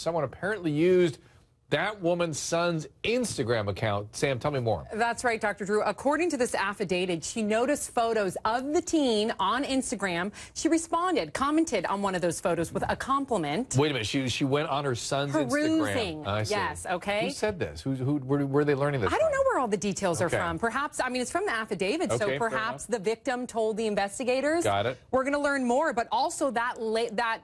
someone apparently used that woman's son's Instagram account. Sam, tell me more. That's right, Dr. Drew. According to this affidavit, she noticed photos of the teen on Instagram. She responded, commented on one of those photos with a compliment. Wait a minute. She went on her son's Perusing. Instagram. I see. Yes, okay. Who said this? Where are they learning this I don't know where all the details are Okay. from. Perhaps, I mean, it's from the affidavit, Okay, so perhaps the victim told the investigators. Got it. We're going to learn more, but also that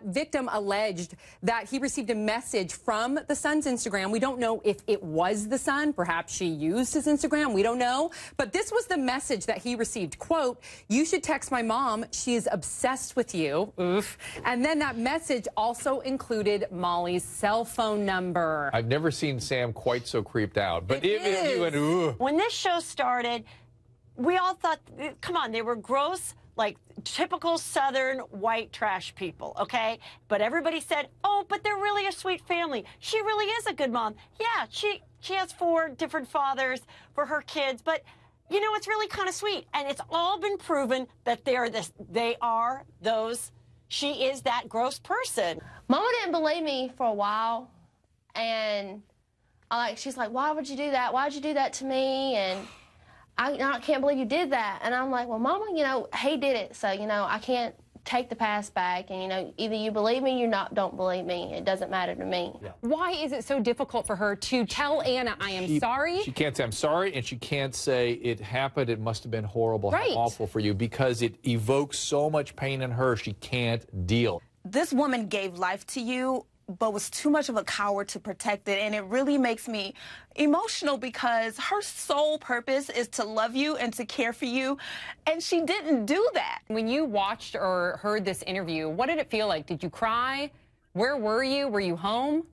victim alleged that he received a message from the son's Instagram. We don't know if it was the son. Perhaps she used his Instagram. We don't know. But this was the message that he received. Quote, "You should text my mom. She is obsessed with you." Oof. And then that message also included Molly's cell phone number. I've never seen Sam quite so creeped out. But if you went, ooh. When this show started, we all thought, come on, they were gross, like typical Southern white trash people, okay? But everybody said, oh, but they're really a sweet family. She really is a good mom. Yeah, she has 4 different fathers for her kids, but you know, it's really kind of sweet. And it's all been proven that she is that gross person. Mama didn't believe me for a while, and she's like, why would you do that? Why'd you do that to me? And I can't believe you did that. And I'm like, well, Mama, you know, he did it, so, you know, I can't take the past back. And, you know, either you believe me or don't believe me. It doesn't matter to me. Yeah. Why is it so difficult for her to tell Anna, I am sorry? She can't say, I'm sorry, and she can't say, it happened, it must have been horrible, Right. how awful for you, because it evokes so much pain in her, she can't deal. This woman gave life to you, but was too much of a coward to protect it, and it really makes me emotional because her sole purpose is to love you and to care for you, and she didn't do that. When you watched or heard this interview, what did it feel like? Did you cry? Where were you? Were you home?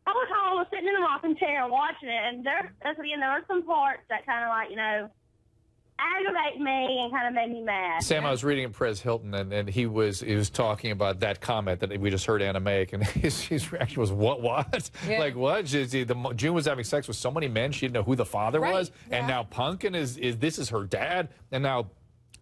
I was home, I was sitting in the rocking chair watching it, and there were some parts that kind of like, you know, aggravate me and kind of made me mad. Sam, I was reading in Perez Hilton, and he was talking about that comment that we just heard Anna make, and his reaction was, what? Yeah. Like, what? June was having sex with so many men, she didn't know who the father Right. was, and now Pumpkin this is her dad, and now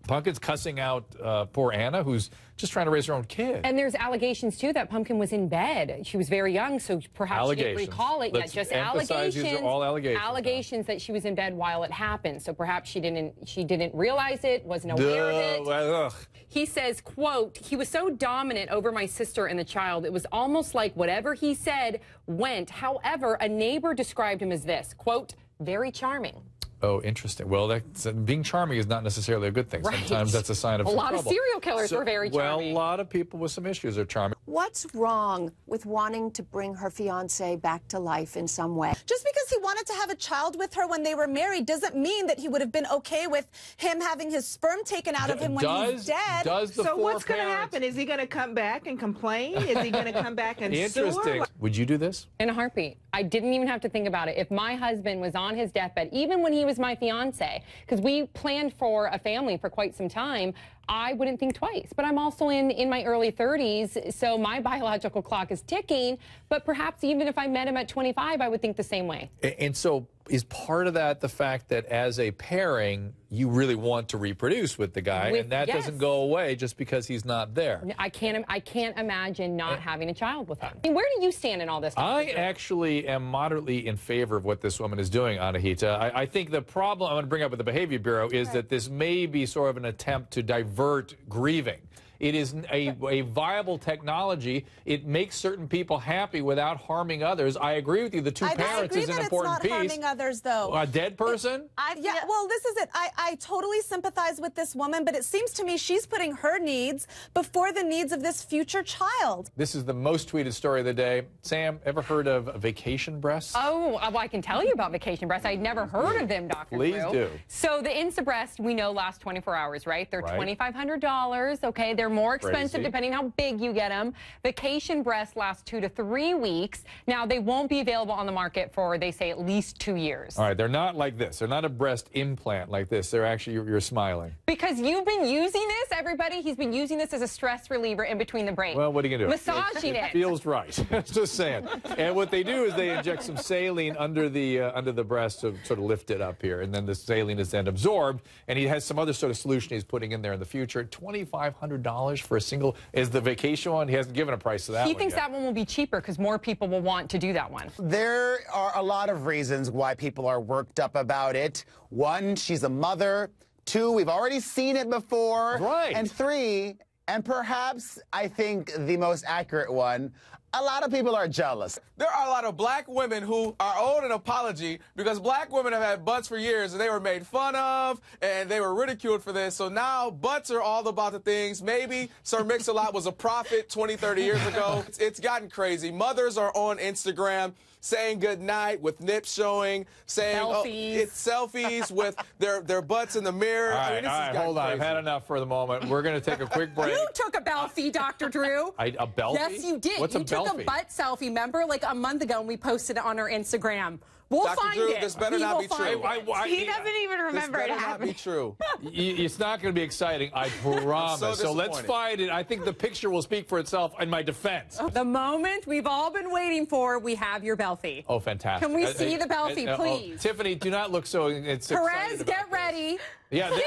Pumpkin's cussing out poor Anna, who's just trying to raise her own kid. And there's allegations, too, that Pumpkin was in bed. She was very young, so perhaps she didn't recall it. Let's just emphasize allegations. These are all allegations. Allegations that she was in bed while it happened. So perhaps she didn't realize it, wasn't aware of it. Ugh. He says, quote, "He was so dominant over my sister and the child, it was almost like whatever he said went. However, a neighbor described him as this, quote, very charming." Oh, interesting. Well, being charming is not necessarily a good thing. Right. Sometimes that's a sign of a some lot trouble. of serial killers were very charming. Well, a lot of people with some issues are charming. What's wrong with wanting to bring her fiance back to life in some way? Just because he wanted to have a child with her when they were married doesn't mean that he would have been okay with him having his sperm taken out of him when he's dead. So what's going to happen? Is he going to come back and complain? Is he going to come back and sue her? Would you do this? In a heartbeat. I didn't even have to think about it. If my husband was on his deathbed, even when he was my fiance, because we planned for a family for quite some time, I wouldn't think twice. But I'm also in my early 30s, so my biological clock is ticking. But perhaps even if I met him at 25, I would think the same way. And so is part of that the fact that as a pairing, you really want to reproduce with the guy, and that doesn't go away just because he's not there? I can't imagine not having a child with him. I mean, where do you stand in all this? I actually am moderately in favor of what this woman is doing, Anahita. I think the problem I'm going to bring up with the Behavior Bureau is that this may be sort of an attempt to divert grieving. It is a viable technoloology. It makes certain people happy without harming others. I agree with you. The two parents is an important piece. I disagree that it's not harming others, though. A dead person? Yeah, well, this is it. I totally sympathize with this woman, but it seems to me she's putting her needs before the needs of this future child. This is the most tweeted story of the day. Sam, ever heard of vacation breasts? Oh, well, I can tell you about vacation breasts. I'd never heard of them, Dr. Please Drew. do. So the Insta breast, we know, lasts 24 hours, right? They're $2,500, okay? They're more expensive depending how big you get them. Vacation breasts last 2 to 3 weeks. Now, they won't be available on the market for, they say, at least 2 years. All right, they're not like this. They're not a breast implant like this. They're actually, you're smiling. Because you've been using this, everybody. He's been using this as a stress reliever in between the break. Well, what are you going to do? Massaging it. Feels right. Just saying. And what they do is they inject some saline under the breast to sort of lift it up here, and then the saline is then absorbed, and he has some other sort of solution he's putting in there in the future. $2,500. $500 for a single? Is the vacation one? He hasn't given a price to that one. He thinks yet. that one will be cheaper because more people will want to do that one. There are a lot of reasons why people are worked up about it. One, she's a mother. Two, we've already seen it before. Right. And three, and perhaps I think the most accurate one, a lot of people are jealous. There are a lot of black women who are owed an apology because black women have had butts for years and they were made fun of and they were ridiculed for this. So now butts are all about the things. Maybe Sir Mix-a-Lot was a prophet 20, 30 years ago. It's gotten crazy. Mothers are on Instagram saying goodnight with nips showing, saying it's selfies with their butts in the mirror. All I right, mean, this has gotten hold on. crazy. I've had enough for the moment. We're going to take a quick break. You took a selfie, Dr. Drew. A selfie? Yes, you did. What's you a took selfie? a butt selfie, remember, like a month ago, and we posted it on our Instagram. We'll Dr. find Drew, it. this better We not will be find true. it. He doesn't even remember it This better not happening. be true. It's not going to be exciting, I promise. So let's disappointed. find it. I think the picture will speak for itself in my defense. The moment we've all been waiting for, we have your Belfie. Oh, fantastic. Can we see the Belfie, please? Tiffany, do not look so excited Perez, about get this. ready. Yeah, there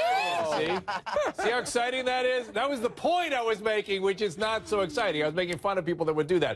it is. See? See how exciting that is? That was the point I was making, which is not so exciting. I was making fun of people that would do that.